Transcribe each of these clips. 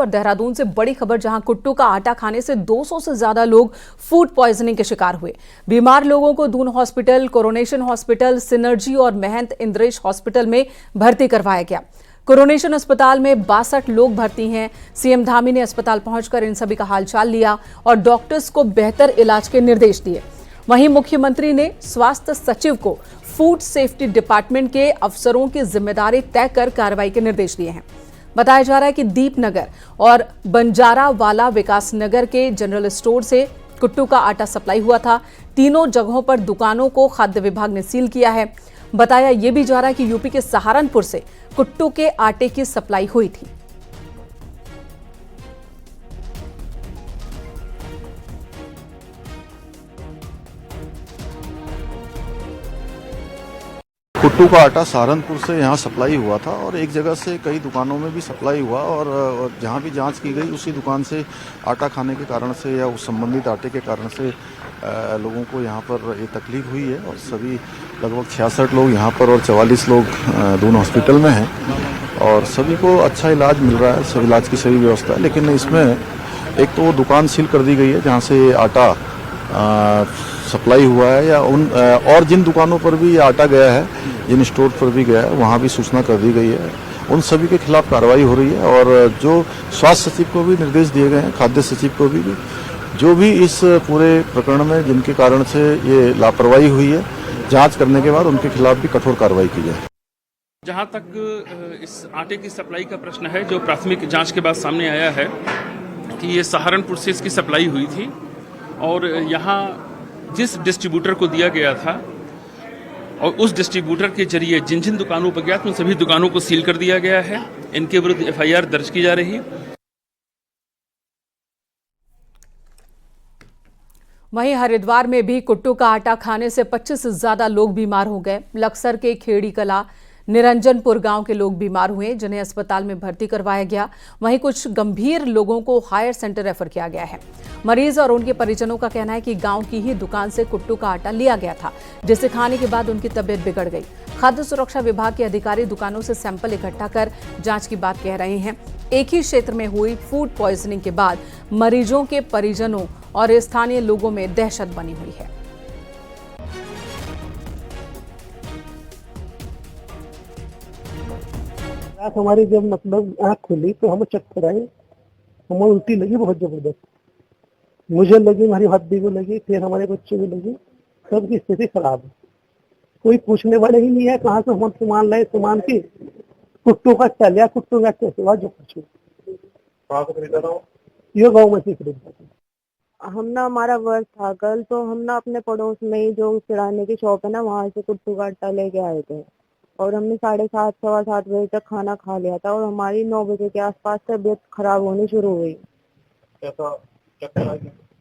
और देहरादून से बड़ी खबर, जहां कुट्टू का आटा खाने से 200 से ज्यादा लोग फूड पॉइजनिंग के शिकार हुए। बीमार लोगों को Doon hospital, coronation hospital, synergy और महंत इंद्रेश हॉस्पिटल में भर्ती करवाया गया। कोरोनेशन अस्पताल में 62 लोग भर्ती हैं। सीएम धामी ने अस्पताल पहुंचकर इन सभी का हालचाल लिया और डॉक्टर्स को बेहतर इलाज के निर्देश दिए। वहीं मुख्यमंत्री ने स्वास्थ्य सचिव को फूड सेफ्टी डिपार्टमेंट के अफसरों की जिम्मेदारी तय कर कार्रवाई के निर्देश दिए हैं। बताया जा रहा है कि दीपनगर और बंजारावाला विकास नगर के जनरल स्टोर से कुट्टू का आटा सप्लाई हुआ था। तीनों जगहों पर दुकानों को खाद्य विभाग ने सील किया है। बताया यह भी जा रहा है कि यूपी के सहारनपुर से कुट्टू के आटे की सप्लाई हुई थी। कुट्टू का आटा सहारनपुर से यहाँ सप्लाई हुआ था और एक जगह से कई दुकानों में भी सप्लाई हुआ और जहाँ भी जांच की गई उसी दुकान से आटा खाने के कारण से या उस संबंधित आटे के कारण से लोगों को यहाँ पर ये तकलीफ हुई है और सभी लगभग 66 लोग यहाँ पर और 44 लोग दून हॉस्पिटल में हैं और सभी को अच्छा इलाज मिल रहा है। सब इलाज की सही व्यवस्था है, लेकिन इसमें एक तो वो दुकान सील कर दी गई है जहाँ से आटा सप्लाई हुआ है या और जिन दुकानों पर भी ये आटा गया है, जिन स्टोर पर भी गया है, वहाँ भी सूचना कर दी गई है। उन सभी के खिलाफ कार्रवाई हो रही है और जो स्वास्थ्य सचिव को भी निर्देश दिए गए हैं, खाद्य सचिव को भी, जो भी इस पूरे प्रकरण में जिनके कारण से ये लापरवाही हुई है, जांच करने के बाद उनके खिलाफ भी कठोर कार्रवाई की जाए। जहां तक इस आटे की सप्लाई का प्रश्न है, जो प्राथमिक जांच के बाद सामने आया है कि ये सहारनपुर से इसकी सप्लाई हुई थी और यहाँ जिस डिस्ट्रीब्यूटर को दिया गया था और उस डिस्ट्रीब्यूटर के जरिए जिन जिन दुकानों पर गया था उन सभी दुकानों को सील कर दिया गया है। इनके विरुद्ध एफआईआर दर्ज की जा रही है। वहीं हरिद्वार में भी कुट्टू का आटा खाने से 25 से ज्यादा लोग बीमार हो गए। लक्सर के खेड़ी कला निरंजनपुर गांव के लोग बीमार हुए, जिन्हें अस्पताल में भर्ती करवाया गया। वहीं कुछ गंभीर लोगों को हायर सेंटर रेफर किया गया है। मरीज और उनके परिजनों का कहना है कि गांव की ही दुकान से कुट्टू का आटा लिया गया था, जिसे खाने के बाद उनकी तबीयत बिगड़ गई। खाद्य सुरक्षा विभाग के अधिकारी दुकानों से सैंपल इकट्ठा कर जांच की बात कह रहे हैं। एक ही क्षेत्र में हुई फूड पॉइजनिंग के बाद मरीजों के परिजनों और स्थानीय लोगों में दहशत बनी हुई है। हमारी जब मतलब आँख खुली तो हमें चक्कर आए, हमें उल्टी लगी बहुत जबरदस्त। मुझे लगी, हमारी हड्डी को लगी, फिर हमारे बच्चे को लगी। सबकी स्थिति खराब है। कोई पूछने वाले ही नहीं है कहाँ से हम सामान लाए। सामान की कुट्टू का चलिया, कुट्टू का कैसे हुआ, जो कुछ ये गाँव में से खरीदा था। हम ना, हमारा वर्ष था कल, तो हम ना अपने पड़ोस में ही जो किराने की शॉप है ना, वहाँ से कुट्टू का आटा लेके आए थे और हमने 7:30 सवा 7 बजे तक खाना खा लिया था और हमारी 9 बजे के आसपास तबीयत खराब होनी शुरू हुई।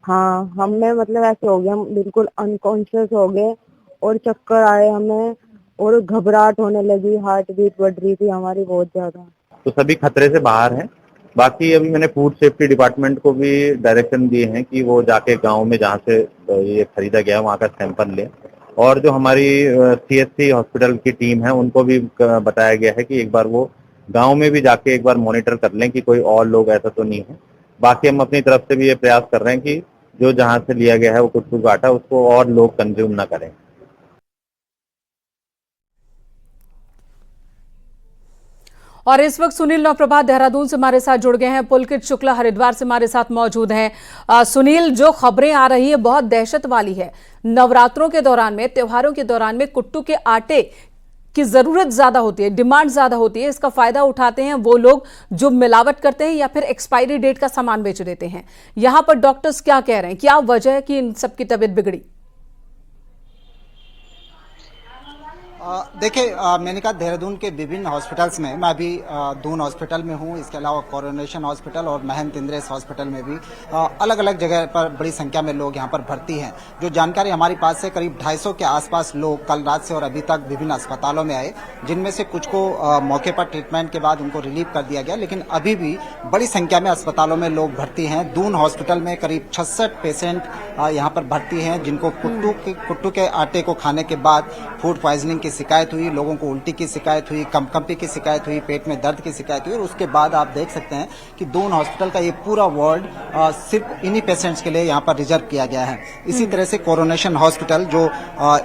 हाँ, हमें मतलब ऐसे हो गया, हम बिल्कुल अनकॉन्शियस हो गए और चक्कर आए हमें और घबराहट होने लगी, हार्ट बीट बढ़ रही थी हमारी बहुत ज्यादा। तो सभी खतरे से बाहर हैं। बाकी अभी मैंने फूड सेफ्टी डिपार्टमेंट को भी डायरेक्शन दिए हैं कि वो जाके गांव में जहाँ से ये खरीदा गया वहाँ का सैंपल लें और जो हमारी सीएससी हॉस्पिटल की टीम है उनको भी बताया गया है कि एक बार वो गांव में भी जाके एक बार मॉनिटर कर लें कि कोई और लोग ऐसा तो नहीं है। बाकी हम अपनी तरफ से भी ये प्रयास कर रहे हैं कि जो जहाँ से लिया गया है वो कुट्टू का आटा उसको और लोग कंज्यूम ना करें। और इस वक्त सुनील नवप्रभात देहरादून से हमारे साथ जुड़ गए हैं। पुलकित शुक्ला हरिद्वार से हमारे साथ मौजूद हैं। सुनील, जो खबरें आ रही है बहुत दहशत वाली है। नवरात्रों के दौरान में, त्योहारों के दौरान में कुट्टू के आटे की जरूरत ज्यादा होती है, डिमांड ज्यादा होती है। इसका फायदा उठाते हैं वो लोग जो मिलावट करते हैं या फिर एक्सपायरी डेट का सामान बेच देते हैं। यहां पर डॉक्टर्स क्या कह रहे हैं, क्या वजह है कि इन सबकी तबीयत बिगड़ी? देखिए, मैंने कहा देहरादून के विभिन्न हॉस्पिटल्स में, मैं अभी दून हॉस्पिटल में हूँ, इसके अलावा कोरोनेशन हॉस्पिटल और महंत इंद्रेश हॉस्पिटल में भी अलग अलग जगह पर बड़ी संख्या में लोग यहाँ पर भर्ती हैं। जो जानकारी हमारे पास से करीब 250 के आसपास लोग कल रात से और अभी तक विभिन्न अस्पतालों में आए, जिनमें से कुछ को मौके पर ट्रीटमेंट के बाद उनको रिलीव कर दिया गया, लेकिन अभी भी बड़ी संख्या में अस्पतालों में लोग भर्ती हैं। दून हॉस्पिटल में करीब 66 पेशेंट यहाँ पर भर्ती हैं, जिनको कुट्टू के आटे को खाने के बाद फूड पॉइजनिंग की की शिकायत हुई, लोगों को उल्टी की शिकायत हुई, कंपकंपी की शिकायत हुई, पेट में दर्द की शिकायत हुई और उसके बाद आप देख सकते हैं कि दून हॉस्पिटल का ये पूरा वार्ड सिर्फ इन्हीं पेशेंट्स के लिए यहाँ पर रिजर्व किया गया है। इसी तरह से कोरोनेशन हॉस्पिटल जो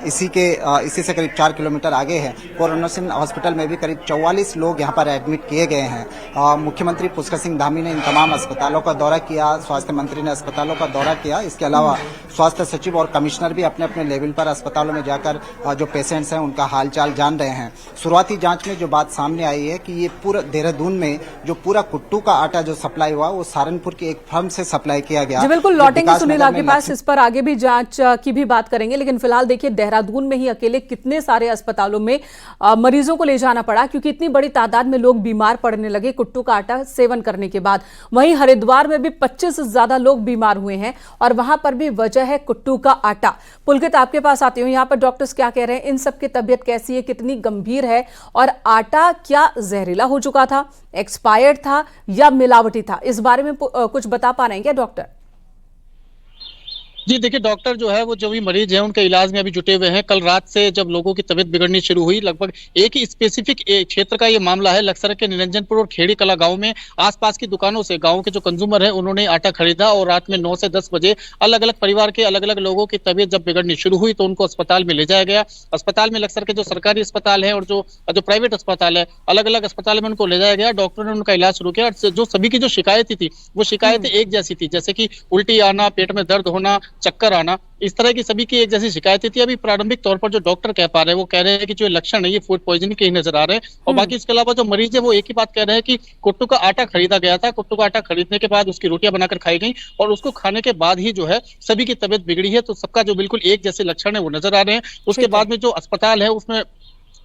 इसी से करीब 4 किलोमीटर आगे है, कोरोनेशन हॉस्पिटल में भी करीब 44 लोग यहाँ पर एडमिट किए गए हैं। मुख्यमंत्री पुष्कर सिंह धामी ने इन तमाम अस्पतालों का दौरा किया, स्वास्थ्य मंत्री ने अस्पतालों का दौरा किया। इसके अलावा स्वास्थ्य सचिव और कमिश्नर भी अपने अपने लेवल पर अस्पतालों में जाकर जो पेशेंट्स हैं उनका हालचाल जान रहे हैं। शुरुआती जांच में जो बात सामने आई है कि ये पूरा देहरादून में जो पूरा कुट्टू का आटा जो सप्लाई हुआ वो सहारनपुर की एक फर्म से सप्लाई किया गया। जी बिल्कुल, लौटेंगे सुनील आपके पास, इस पर आगे भी जांच की भी बात करेंगे, लेकिन फिलहाल देखिए देहरादून में ही अकेले कितने सारे अस्पतालों में मरीजों को ले जाना पड़ा क्योंकि इतनी बड़ी तादाद में लोग बीमार पड़ने लगे कुट्टू का आटा सेवन करने के बाद। वहीं हरिद्वार में भी 25 से ज्यादा लोग बीमार हुए हैं और वहां पर भी वजह है कुट्टू का आटा। पुलकित आपके पास आती हूं, यहाँ पर डॉक्टर्स क्या कह रहे हैं, इन सब की तबीयत कैसी है, कितनी गंभीर है और आटा क्या जहरीला हो चुका था, एक्सपायर्ड था या मिलावटी था, इस बारे में कुछ बता पा रहे हैं क्या डॉक्टर? जी देखिए, डॉक्टर जो है वो जो भी मरीज है उनके इलाज में अभी जुटे हुए हैं। कल रात से जब लोगों की तबीयत बिगड़नी शुरू हुई, लगभग एक ही स्पेसिफिक क्षेत्र का ये मामला है, लक्सर के निरंजनपुर और खेड़ी कला गांव में आसपास की दुकानों से गांव के जो कंज्यूमर है उन्होंने आटा खरीदा और रात में 9 से 10 बजे अलग अलग परिवार के अलग अलग लोगों की तबीयत जब बिगड़नी शुरू हुई तो उनको अस्पताल में ले जाया गया। अस्पताल में लक्सर के जो सरकारी अस्पताल है और जो प्राइवेट अस्पताल है, अलग अलग अस्पताल में उनको ले जाया गया। डॉक्टरों ने उनका इलाज शुरू किया और जो सभी की जो शिकायतें थी वो शिकायतें एक जैसी थी, जैसे कि उल्टी आना, पेट में दर्द होना, चक्कर आना, इस तरह की सभी की एक जैसी शिकायतें थी। अभी प्रारंभिक तौर पर जो डॉक्टर कह पा रहे हैं वो कह रहे हैं कि जो लक्षण है ये फूड पॉइजनिंग के ही नजर आ रहे हैं और बाकी इसके अलावा जो मरीज है वो एक ही बात कह रहे हैं कि कुट्टू का आटा खरीदा गया था, कुट्टू का आटा खरीदने के बाद उसकी रोटियां बनाकर खाई गई और उसको खाने के बाद ही जो है सभी की तबीयत बिगड़ी है। तो सबका जो बिल्कुल एक जैसे लक्षण है वो नजर आ रहे हैं। उसके बाद में जो अस्पताल है उसमें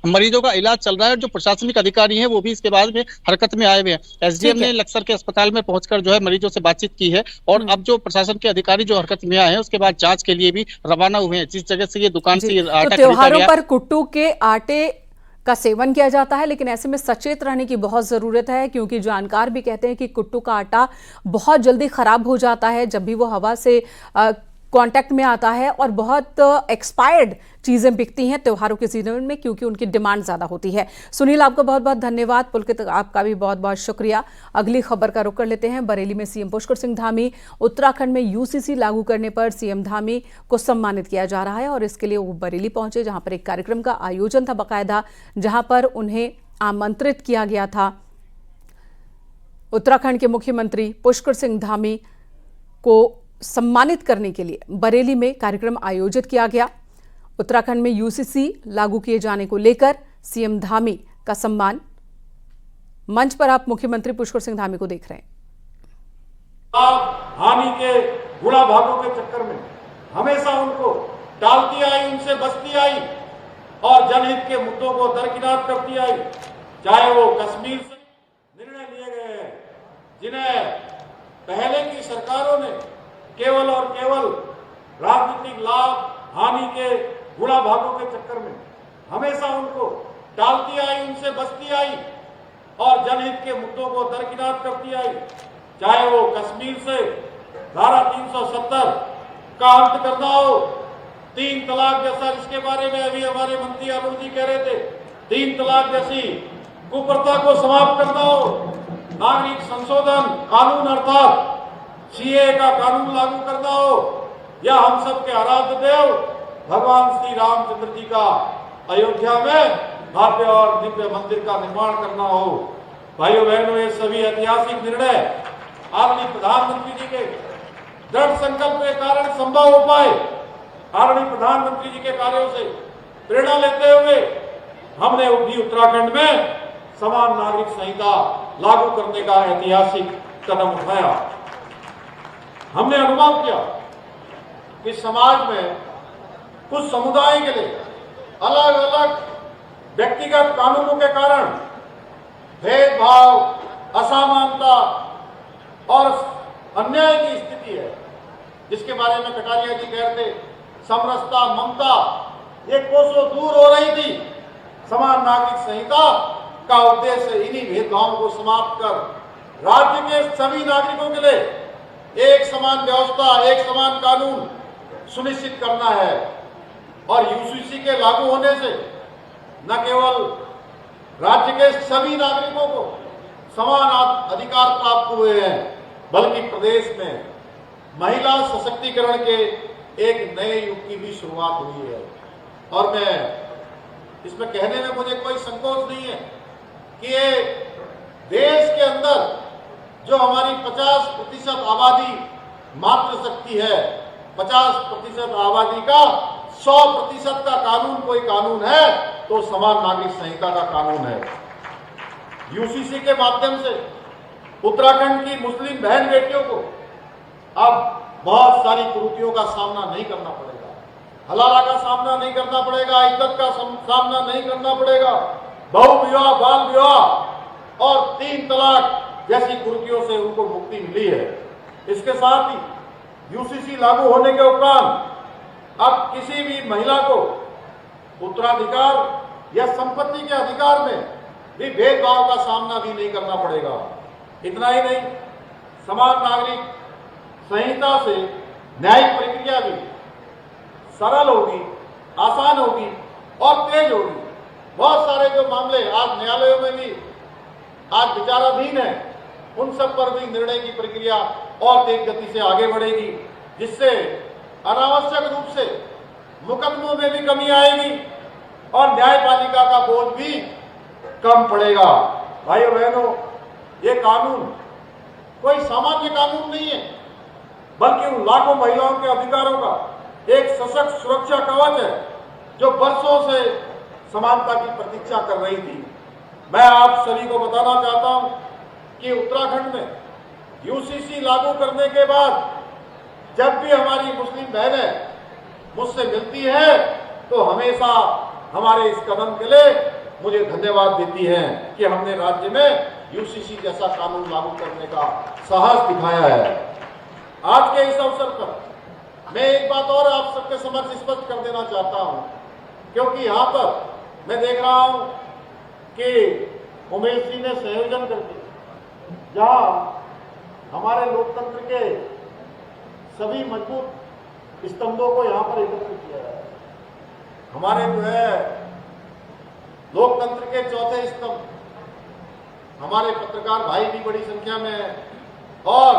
मरीजों का इलाज चल रहा है और जो प्रशासनिक अधिकारी हैं वो भी इसके बाद में हरकत में आए हुए हैं। एसडीएम ने लक्सर के अस्पताल में पहुंचकर जो है मरीजों से बातचीत की है और अब जो प्रशासन के अधिकारी जो हरकत में आए हैं उसके बाद जांच के लिए भी रवाना हुए हैं। जिस जगह से ये दुकान से आटा तो त्योहारों पर कुट्टू के आटे का सेवन किया जाता है, लेकिन ऐसे में सचेत रहने की बहुत जरूरत है क्योंकि जानकार भी कहते हैं कि कुट्टू का आटा बहुत जल्दी खराब हो जाता है जब भी वो हवा से कांटेक्ट में आता है और बहुत एक्सपायर्ड चीजें बिकती हैं त्योहारों के सीजन में क्योंकि उनकी डिमांड ज्यादा होती है। सुनील आपका बहुत बहुत धन्यवाद, पुलकित आपका भी बहुत बहुत शुक्रिया। अगली खबर का रुख कर लेते हैं। बरेली में सीएम पुष्कर सिंह धामी, उत्तराखंड में यूसीसी लागू करने पर सीएम धामी को सम्मानित किया जा रहा है और इसके लिए वो बरेली पहुंचे जहां पर एक कार्यक्रम का आयोजन था बाकायदा, जहां पर उन्हें आमंत्रित किया गया था। उत्तराखंड के मुख्यमंत्री पुष्कर सिंह धामी को सम्मानित करने के लिए बरेली में कार्यक्रम आयोजित किया गया। उत्तराखंड में यूसीसी लागू किए जाने को लेकर सीएम धामी का सम्मान। मंच पर आप मुख्यमंत्री पुष्कर सिंह धामी को देख रहे हैं। हानि के बुरा भागों के चक्कर में हमेशा उनको टालती आई, उनसे बचती आई और जनहित के मुद्दों को दरकिनार करती आई। चाहे वो कश्मीर से निर्णय लिए गए हैं जिन्हें पहले की सरकारों ने केवल और केवल राजनीतिक लाभ, हानि के बुरा भागों के चक्कर में हमेशा उनको टालती आई, उनसे बचती आई और जनहित के मुद्दों को दरकिनार करती आई। चाहे वो कश्मीर से धारा 370 का अंत करना हो, 3 तलाक जैसा, जिसके बारे में अभी हमारे मंत्री अरुण जी कह रहे थे, 3 तलाक जैसी कुप्रथा को समाप्त करना हो, नागरिक संशोधन कानून अर्थात सीए का कानून लागू करना हो या हम सब के आराध्य देव भगवान श्री रामचंद्र जी का अयोध्या में भव्य और दिव्य मंदिर का निर्माण करना हो। भाइयों बहनों, ये सभी ऐतिहासिक निर्णय आदरणीय प्रधानमंत्री जी के दृढ़ संकल्प के कारण संभव हो पाए। आदरणीय प्रधानमंत्री जी के कार्यों से प्रेरणा लेते हुए हमने भी उत्तराखंड में समान नागरिक संहिता लागू करने का ऐतिहासिक कदम उठाया। हमने अनुभव किया कि समाज में कुछ समुदाय के लिए अलग अलग व्यक्तिगत कानूनों के कारण भेदभाव, असमानता और अन्याय की स्थिति है, जिसके बारे में कटारिया जी कहते समरसता, ममता, ये कोसों दूर हो रही थी। समान नागरिक संहिता का उद्देश्य इन्हीं भेदभावों को समाप्त कर राज्य के सभी नागरिकों के लिए एक समान व्यवस्था, एक समान कानून सुनिश्चित करना है और यूसीसी के लागू होने से न केवल राज्य के सभी नागरिकों को समान अधिकार प्राप्त हुए हैं, बल्कि प्रदेश में महिला सशक्तिकरण के एक नए युग की भी शुरुआत हुई है। और मैं इसमें कहने में मुझे कोई संकोच नहीं है कि ये देश के अंदर जो हमारी 50% आबादी मातृशक्ति है, 50% आबादी का 100% का कानून कोई कानून है तो समान नागरिक संहिता का कानून है। यूसीसी के माध्यम से उत्तराखंड की मुस्लिम बहन बेटियों को अब बहुत सारी कुरीतियों का सामना नहीं करना पड़ेगा, हलाला का सामना नहीं करना पड़ेगा, इज्जत का सामना नहीं करना पड़ेगा, बहु विवाह, बाल विवाह और 3 तलाक जैसी कुरीतियों से उनको मुक्ति मिली है। इसके साथ ही यूसीसी लागू होने के उपरांत अब किसी भी महिला को उत्तराधिकार या संपत्ति के अधिकार में भी भेदभाव का सामना भी नहीं करना पड़ेगा। इतना ही नहीं, समान नागरिक संहिता से न्यायिक प्रक्रिया भी सरल होगी, आसान होगी और तेज होगी। बहुत सारे जो मामले आज न्यायालयों में भी आज विचाराधीन है, उन सब पर भी निर्णय की प्रक्रिया और तेज गति से आगे बढ़ेगी, जिससे अनावश्यक रूप से मुकदमों में भी कमी आएगी और न्यायपालिका का बोझ भी कम पड़ेगा। भाइयों बहनों, ये कानून कोई सामान्य कानून नहीं है, बल्कि उन लाखों महिलाओं के अधिकारों का एक सशक्त सुरक्षा कवच है जो बरसों से समानता की प्रतीक्षा कर रही थी। मैं आप सभी को बताना चाहता हूं कि उत्तराखंड में यूसीसी लागू करने के बाद जब भी हमारी मुस्लिम बहनें मुझसे मिलती है तो हमेशा हमारे इस कदम के लिए मुझे धन्यवाद देती हैं कि हमने राज्य में यूसीसी जैसा कानून लागू करने का साहस दिखाया है। आज के इस अवसर पर मैं एक बात और आप सबके समक्ष स्पष्ट कर देना चाहता हूं, क्योंकि यहां पर मैं देख रहा हूं कि उमेश जी ने संयोजन करके जहां हमारे लोकतंत्र के सभी मजबूत स्तंभों को यहां पर एकत्र किया है। हमारे जो है लोकतंत्र के चौथे स्तंभ हमारे पत्रकार भाई भी बड़ी संख्या में है और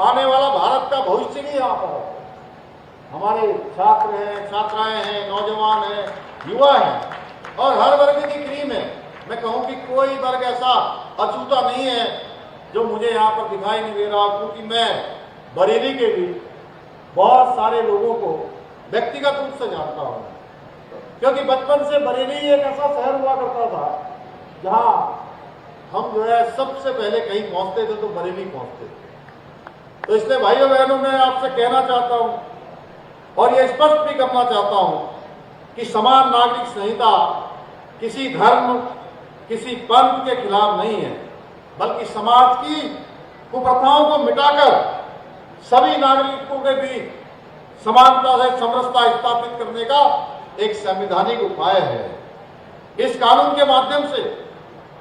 आने वाला भारत का भविष्य भी यहाँ पर है। हमारे छात्र हैं, छात्राएं हैं, नौजवान हैं, युवा हैं और हर वर्ग की क्रीम है। मैं कहूँ कि कोई वर्ग ऐसा अछूता नहीं है जो मुझे यहाँ पर दिखाई नहीं दे रहा, क्योंकि मैं बरेली के भी बहुत सारे लोगों को व्यक्तिगत रूप से जानता हूँ, क्योंकि बचपन से बरेली एक ऐसा शहर हुआ करता था जहाँ हम जो है सबसे पहले कहीं पहुंचते थे तो बरेली पहुंचते थे। तो इसलिए भाइयों बहनों, मैं आपसे कहना चाहता हूं और ये स्पष्ट भी करना चाहता हूं कि समान नागरिक संहिता किसी धर्म, किसी पंथ के खिलाफ नहीं है, बल्कि समाज की कुप्रथाओं को मिटाकर सभी नागरिकों के बीच समानता से समरसता स्थापित करने का एक संवैधानिक उपाय है। इस कानून के माध्यम से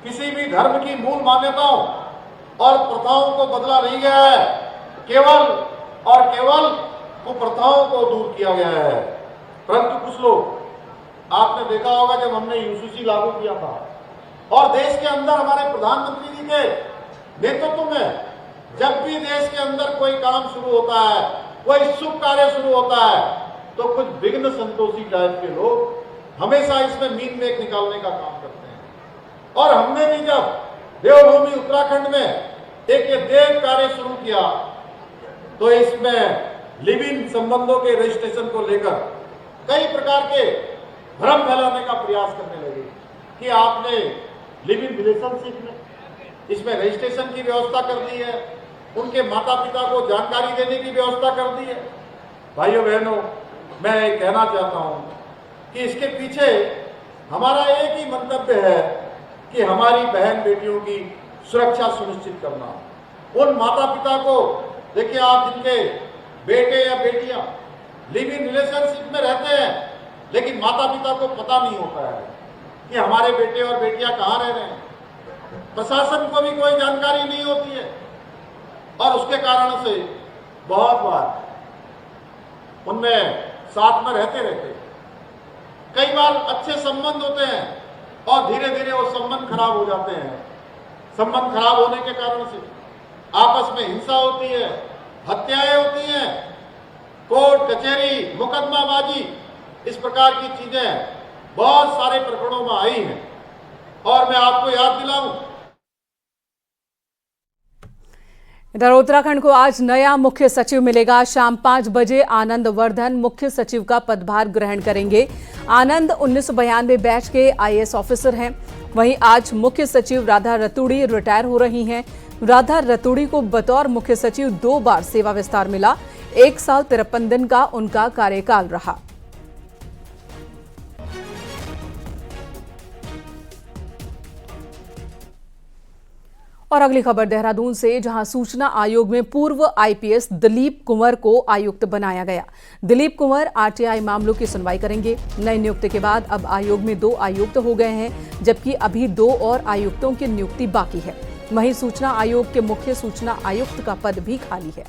किसी भी धर्म की मूल मान्यताओं और प्रथाओं को बदला नहीं गया है, केवल और केवल कुप्रथाओं को दूर किया गया है। परंतु कुछ लोग, आपने देखा होगा जब हमने यूसीसी लागू किया था और देश के अंदर हमारे प्रधानमंत्री जी के नेतृत्व में जब भी देश के अंदर कोई काम शुरू होता है, कोई शुभ कार्य शुरू होता है, तो कुछ विघ्न संतोषी टाइप के लोग हमेशा इसमें मीन मेख निकालने का काम करते हैं। और हमने भी जब देवभूमि उत्तराखंड में एक ये देव कार्य शुरू किया तो इसमें लिव इन संबंधों के रजिस्ट्रेशन को लेकर कई प्रकार के भ्रम फैलाने का प्रयास करने लगे कि आपने लिव इन रिलेशनशिप में इसमें रजिस्ट्रेशन की व्यवस्था कर दी है, उनके माता पिता को जानकारी देने की व्यवस्था कर दी है। भाइयों बहनों, मैं ये कहना चाहता हूं कि इसके पीछे हमारा एक ही मंतव्य है कि हमारी बहन बेटियों की सुरक्षा सुनिश्चित करना। उन माता पिता को देखिए, आप जिनके बेटे या बेटियां लिव इन रिलेशनशिप में रहते हैं लेकिन माता पिता को पता नहीं होता है कि हमारे बेटे और बेटियां कहाँ रह रहे हैं, प्रशासन को भी कोई जानकारी नहीं होती है और उसके कारण से बहुत बार उनमें साथ में रहते रहते कई बार अच्छे संबंध होते हैं और धीरे धीरे वो संबंध खराब हो जाते हैं। संबंध खराब होने के कारण से आपस में हिंसा होती है, हत्याएं होती हैं, कोर्ट कचहरी, मुकदमाबाजी, इस प्रकार की चीजें बहुत सारे प्रकरणों में आई हैं। और मैं आपको याद दिलाऊं, इधर उत्तराखंड को आज नया मुख्य सचिव मिलेगा। शाम 5 बजे आनंद वर्धन मुख्य सचिव का पदभार ग्रहण करेंगे। आनंद 1992 बैच के IAS ऑफिसर हैं। वहीं आज मुख्य सचिव राधा रतूड़ी रिटायर हो रही हैं। राधा रतूड़ी को बतौर मुख्य सचिव 2 बार सेवा विस्तार मिला। 1 साल 53 दिन का उनका कार्यकाल रहा। और अगली खबर देहरादून से, जहां सूचना आयोग में पूर्व IPS दिलीप कुंवर को आयुक्त बनाया गया। दिलीप कुंवर RTI मामलों की सुनवाई करेंगे। नई नियुक्ति के बाद अब आयोग में 2 आयुक्त हो गए हैं, जबकि अभी 2 और आयुक्तों की नियुक्ति बाकी है। वहीं सूचना आयोग के मुख्य सूचना आयुक्त का पद भी खाली है।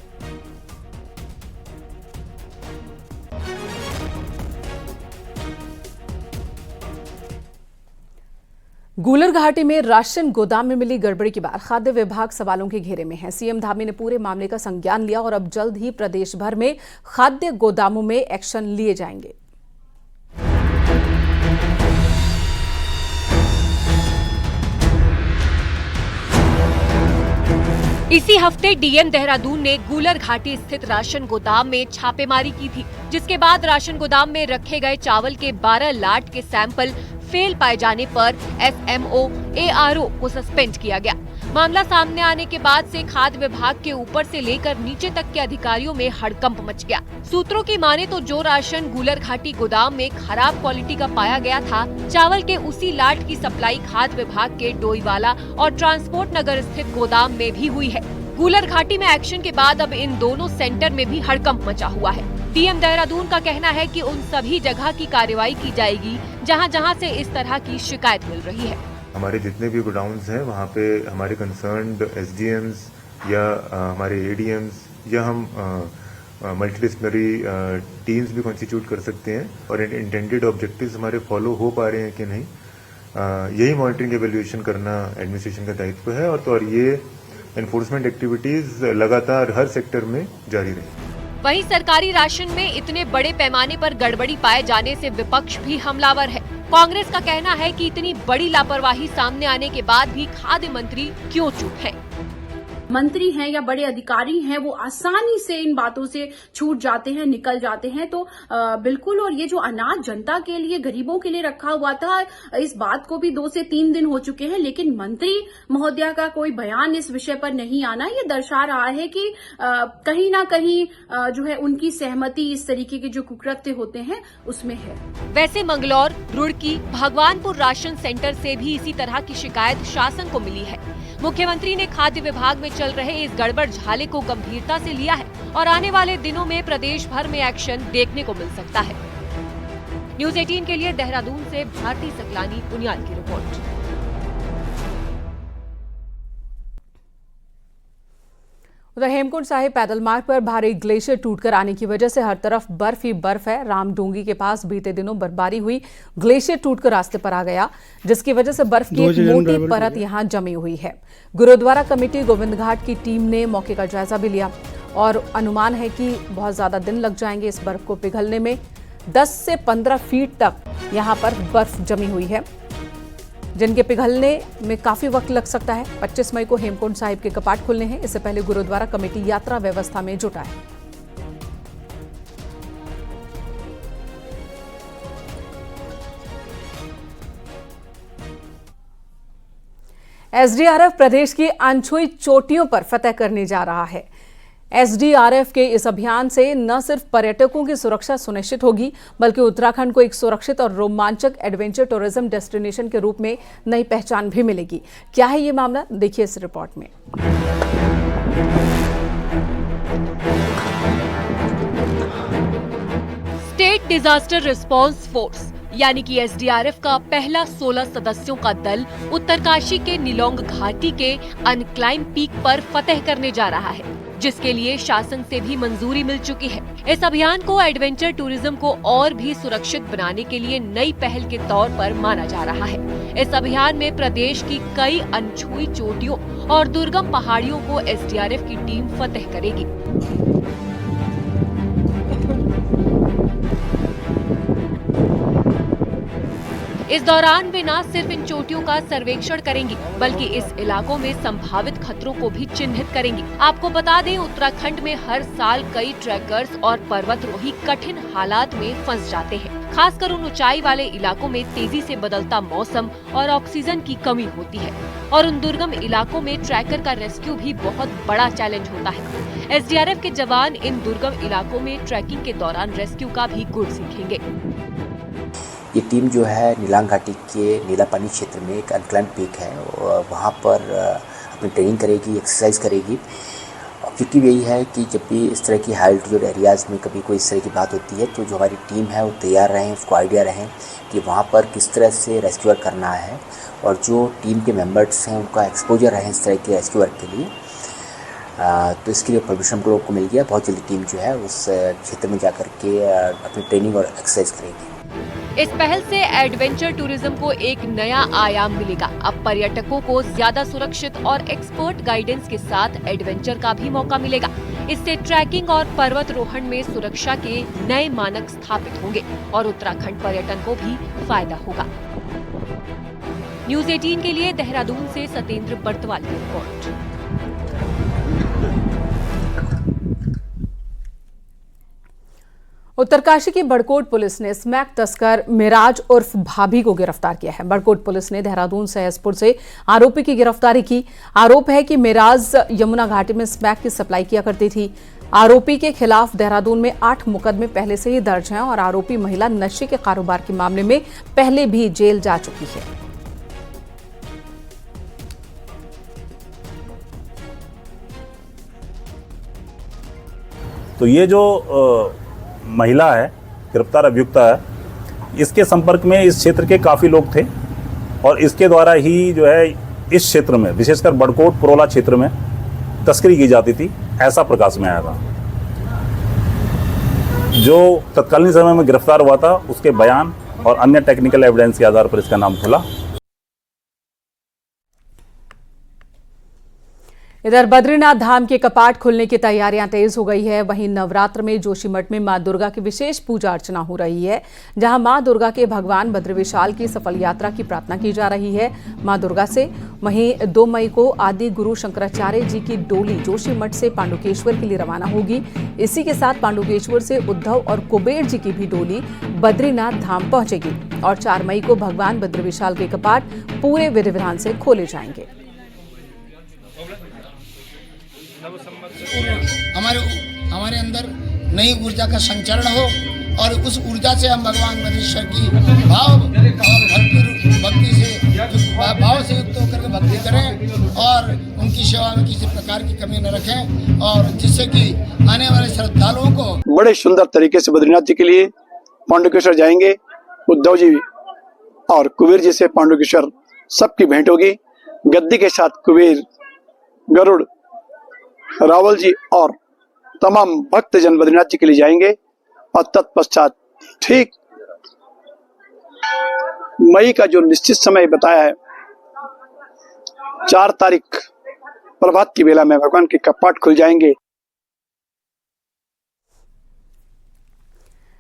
गूलर घाटी में राशन गोदाम में मिली गड़बड़ी के बाद खाद्य विभाग सवालों के घेरे में है। CM धामी ने पूरे मामले का संज्ञान लिया और अब जल्द ही प्रदेश भर में खाद्य गोदामों में एक्शन लिए जाएंगे। इसी हफ्ते DM देहरादून ने गूलर घाटी स्थित राशन गोदाम में छापेमारी की थी, जिसके बाद राशन गोदाम में रखे गए चावल के 12 लाट के सैंपल फेल पाए जाने पर SMO ARO को सस्पेंड किया गया। मामला सामने आने के बाद से खाद्य विभाग के ऊपर से लेकर नीचे तक के अधिकारियों में हड़कंप मच गया। सूत्रों की माने तो जो राशन गूलर घाटी गोदाम में खराब क्वालिटी का पाया गया था, चावल के उसी लाट की सप्लाई खाद्य विभाग के डोईवाला और ट्रांसपोर्ट नगर स्थित गोदाम में भी हुई है। गूलर घाटी में एक्शन के बाद अब इन दोनों सेंटर में भी हड़कंप मचा हुआ है। DM देहरादून का कहना है कि उन सभी जगह की कार्रवाई की जाएगी जहां से इस तरह की शिकायत मिल रही है। हमारे जितने भी गोडाउन्स हैं वहाँ पे हमारे कंसर्न्ड SDMs या हमारे ADMs या हम मल्टीडिसिप्लिनरी टीम्स भी कॉन्स्टिट्यूट कर सकते हैं और इंटेंडेड ऑब्जेक्टिव्स हमारे फॉलो हो पा रहे हैं कि नहीं, यही मॉनिटरिंग एवेल्युएशन करना एडमिनिस्ट्रेशन का दायित्व है। और ये एनफोर्समेंट एक्टिविटीज लगातार हर सेक्टर में जारी रहेंगी। वहीं सरकारी राशन में इतने बड़े पैमाने पर गड़बड़ी पाए जाने से विपक्ष भी हमलावर है। कांग्रेस का कहना है कि इतनी बड़ी लापरवाही सामने आने के बाद भी खाद्य मंत्री क्यों चुप हैं? मंत्री हैं या बड़े अधिकारी हैं, वो आसानी से इन बातों से छूट जाते हैं, निकल जाते हैं। तो बिल्कुल, और ये जो अनाज जनता के लिए, गरीबों के लिए रखा हुआ था, इस बात को भी 2 से 3 दिन हो चुके हैं, लेकिन मंत्री महोदया का कोई बयान इस विषय पर नहीं आना, ये दर्शा रहा है कि कहीं ना कहीं जो है उनकी सहमति इस तरीके के जो कुकृत्य होते हैं उसमें है। वैसे मंगलौर, रुड़की, भगवानपुर राशन सेंटर से भी इसी तरह की शिकायत शासन को मिली है। मुख्यमंत्री ने खाद्य विभाग में चल रहे इस गड़बड़ झाले को गंभीरता से लिया है और आने वाले दिनों में प्रदेश भर में एक्शन देखने को मिल सकता है। न्यूज़ 18 के लिए देहरादून से भारती सकलानी पुनियाल की रिपोर्ट। उधर हेमकुंड साहिब पैदल मार्ग पर भारी ग्लेशियर टूटकर आने की वजह से हर तरफ बर्फ ही बर्फ है। रामडोंगी के पास बीते दिनों बर्फबारी हुई, ग्लेशियर टूटकर रास्ते पर आ गया, जिसकी वजह से बर्फ की एक मोटी परत यहां जमी हुई है। गुरुद्वारा कमेटी गोविंद घाट की टीम ने मौके का जायजा भी लिया और अनुमान है कि बहुत ज्यादा दिन लग जाएंगे इस बर्फ को पिघलने में। 10 से 15 फीट तक यहां पर बर्फ जमी हुई है, जिनके पिघलने में काफी वक्त लग सकता है। 25 मई को हेमकुंड साहिब के कपाट खुलने हैं। इससे पहले गुरुद्वारा कमेटी यात्रा व्यवस्था में जुटा है। SDRF प्रदेश की अनछुई चोटियों पर फतह करने जा रहा है। SDRF के इस अभियान से न सिर्फ पर्यटकों की सुरक्षा सुनिश्चित होगी, बल्कि उत्तराखंड को एक सुरक्षित और रोमांचक एडवेंचर टूरिज्म डेस्टिनेशन के रूप में नई पहचान भी मिलेगी। क्या है ये मामला, देखिए इस रिपोर्ट में। स्टेट डिजास्टर रिस्पांस फोर्स यानी कि SDRF का पहला 16 सदस्यों का दल उत्तरकाशी के निलोंग घाटी के अनक्लाइम पीक पर फतह करने जा रहा है। जिसके लिए शासन से भी मंजूरी मिल चुकी है। इस अभियान को एडवेंचर टूरिज्म को और भी सुरक्षित बनाने के लिए नई पहल के तौर पर माना जा रहा है। इस अभियान में प्रदेश की कई अनछुई चोटियों और दुर्गम पहाड़ियों को एसडीआरएफ की टीम फतेह करेगी। इस दौरान वे न सिर्फ इन चोटियों का सर्वेक्षण करेंगी, बल्कि इस इलाकों में संभावित खतरों को भी चिन्हित करेंगी। आपको बता दें, उत्तराखंड में हर साल कई ट्रैकर्स और पर्वतरोही कठिन हालात में फंस जाते हैं। खासकर उन ऊंचाई वाले इलाकों में तेजी से बदलता मौसम और ऑक्सीजन की कमी होती है, और उन दुर्गम इलाकों में ट्रैकर का रेस्क्यू भी बहुत बड़ा चैलेंज होता है। एसडीआरएफ के जवान इन दुर्गम इलाकों में ट्रैकिंग के दौरान रेस्क्यू का भी गुर सीखेंगे। ये टीम जो है नीलांग घाटी के नीलापानी क्षेत्र में एक अनक्लाइम्ड पीक है, वहाँ पर अपनी ट्रेनिंग करेगी, एक्सरसाइज करेगी। ऑब्जेक्टिव यही है कि जब भी इस तरह की हाई एल्टीट्यूड एरियाज़ में कभी कोई इस तरह की बात होती है, तो जो हमारी टीम है वो तैयार रहें, उसको आइडिया रहें कि वहाँ पर किस तरह से रेस्क्यूअर करना है, और जो टीम के मेंबर्स हैं उनका एक्सपोजर रहे इस तरह के रेस्क्यू वर्क के लिए। तो इसके लिए परमिशन हम लोग को मिल गया। बहुत जल्दी टीम जो है उस क्षेत्र में जाकर के अपनी ट्रेनिंग और एक्सरसाइज करेगी। इस पहल से एडवेंचर टूरिज्म को एक नया आयाम मिलेगा। अब पर्यटकों को ज्यादा सुरक्षित और एक्सपर्ट गाइडेंस के साथ एडवेंचर का भी मौका मिलेगा। इससे ट्रैकिंग और पर्वतारोहण में सुरक्षा के नए मानक स्थापित होंगे और उत्तराखंड पर्यटन को भी फायदा होगा। न्यूज़ 18 के लिए देहरादून से सतेंद्र बर्तवाल की रिपोर्ट। उत्तरकाशी की बड़कोट पुलिस ने स्मैक तस्कर मिराज उर्फ भाभी को गिरफ्तार किया है। बड़कोट पुलिस ने देहरादून सहसपुर से आरोपी की गिरफ्तारी की। आरोप है कि मिराज यमुना घाटी में स्मैक की सप्लाई किया करती थी। आरोपी के खिलाफ देहरादून में 8 मुकदमे पहले से ही दर्ज हैं और आरोपी महिला नशे के कारोबार के मामले में पहले भी जेल जा चुकी है। तो ये जो महिला है, गिरफ्तार अभियुक्ता है, इसके संपर्क में इस क्षेत्र के काफ़ी लोग थे और इसके द्वारा ही जो है इस क्षेत्र में, विशेषकर बड़कोट पुरोला क्षेत्र में तस्करी की जाती थी, ऐसा प्रकाश में आया था। जो तत्कालीन समय में गिरफ्तार हुआ था, उसके बयान और अन्य टेक्निकल एविडेंस के आधार पर इसका नाम खुला। इधर बद्रीनाथ धाम के कपाट खुलने की तैयारियां तेज हो गई है। वहीं नवरात्र में जोशीमठ में मां दुर्गा की विशेष पूजा अर्चना हो रही है, जहां मां दुर्गा के भगवान बद्रीविशाल की सफल यात्रा की प्रार्थना की जा रही है मां दुर्गा से। वहीं 2 मई को आदि गुरु शंकराचार्य जी की डोली जोशीमठ से पांडुकेश्वर के लिए रवाना होगी। इसी के साथ पांडुकेश्वर से उद्धव और कुबेर जी की भी डोली बद्रीनाथ धाम पहुंचेगी और 4 मई को भगवान बद्रीविशाल के कपाट पूरे विधि विधान से खोले जाएंगे। हमारे अंदर नई ऊर्जा का संचरण हो और उस ऊर्जा से हम भगवान बद्रीश्वर की भक्ति से भाव से युक्त होकर के भक्ति करें और उनकी सेवा में किसी प्रकार की कमी न रखें, और जिससे कि आने वाले श्रद्धालुओं को बड़े सुंदर तरीके से बद्रीनाथ जी के लिए पांडुकेश्वर जाएंगे। उद्धव जी और कुबेर जी से पांडुकेश्वर सबकी भेंट होगी। गद्दी के साथ कुबेर, गरुड़, रावल जी और तमाम भक्त जन बद्रीनाथ जी के लिए जाएंगे और तत्पश्चात ठीक मई का जो निश्चित समय बताया है 4 तारीख प्रभात की बेला में भगवान के कपाट खुल जाएंगे।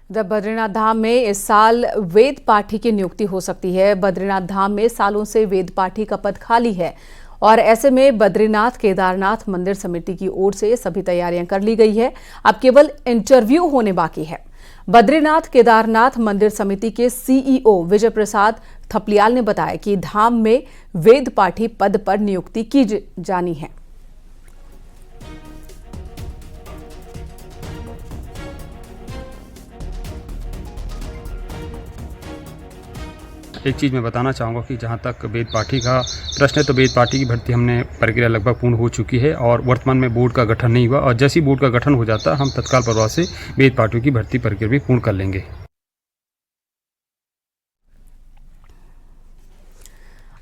बद्रीनाथ धाम में इस साल वेद पाठी की नियुक्ति हो सकती है। बद्रीनाथ धाम में सालों से वेद पाठी का पद खाली है और ऐसे में बद्रीनाथ केदारनाथ मंदिर समिति की ओर से सभी तैयारियां कर ली गई है। अब केवल इंटरव्यू होने बाकी है। बद्रीनाथ केदारनाथ मंदिर समिति के सीईओ विजय प्रसाद थपलियाल ने बताया कि धाम में वेद पाठी पद पर नियुक्ति की जानी है। एक चीज़ मैं बताना चाहूँगा कि जहाँ तक वेद पाठी का प्रश्न है, तो वेद पाठी की भर्ती हमने प्रक्रिया लगभग पूर्ण हो चुकी है और वर्तमान में बोर्ड का गठन नहीं हुआ, और जैसे ही बोर्ड का गठन हो जाता हम तत्काल प्रभाव से वेद पाठियों की भर्ती प्रक्रिया भी पूर्ण कर लेंगे।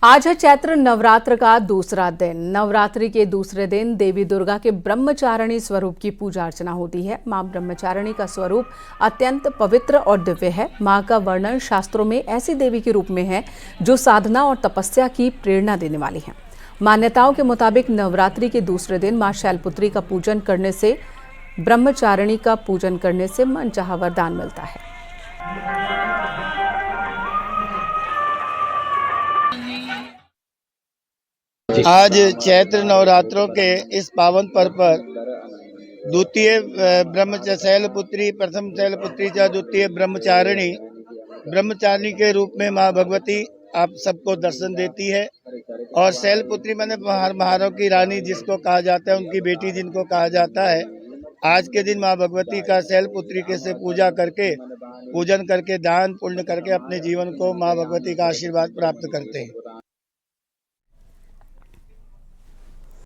आज है चैत्र नवरात्र का दूसरा दिन। नवरात्रि के दूसरे दिन देवी दुर्गा के ब्रह्मचारिणी स्वरूप की पूजा अर्चना होती है। मां ब्रह्मचारिणी का स्वरूप अत्यंत पवित्र और दिव्य है। मां का वर्णन शास्त्रों में ऐसी देवी के रूप में है जो साधना और तपस्या की प्रेरणा देने वाली है। मान्यताओं के मुताबिक नवरात्रि के दूसरे दिन मां शैलपुत्री का पूजन करने से, ब्रह्मचारिणी का पूजन करने से मनचाहा वरदान मिलता है। आज चैत्र नवरात्रों के इस पावन पर्व पर द्वितीय शैलपुत्री, प्रथम शैलपुत्री च द्वितीय ब्रह्मचारिणी के रूप में माँ भगवती आप सबको दर्शन देती है। और शैलपुत्री माने महारों की रानी जिसको कहा जाता है, उनकी बेटी जिनको कहा जाता है। आज के दिन माँ भगवती का शैलपुत्री के से पूजन करके दान पुण्य करके अपने जीवन को माँ भगवती का आशीर्वाद प्राप्त करते हैं।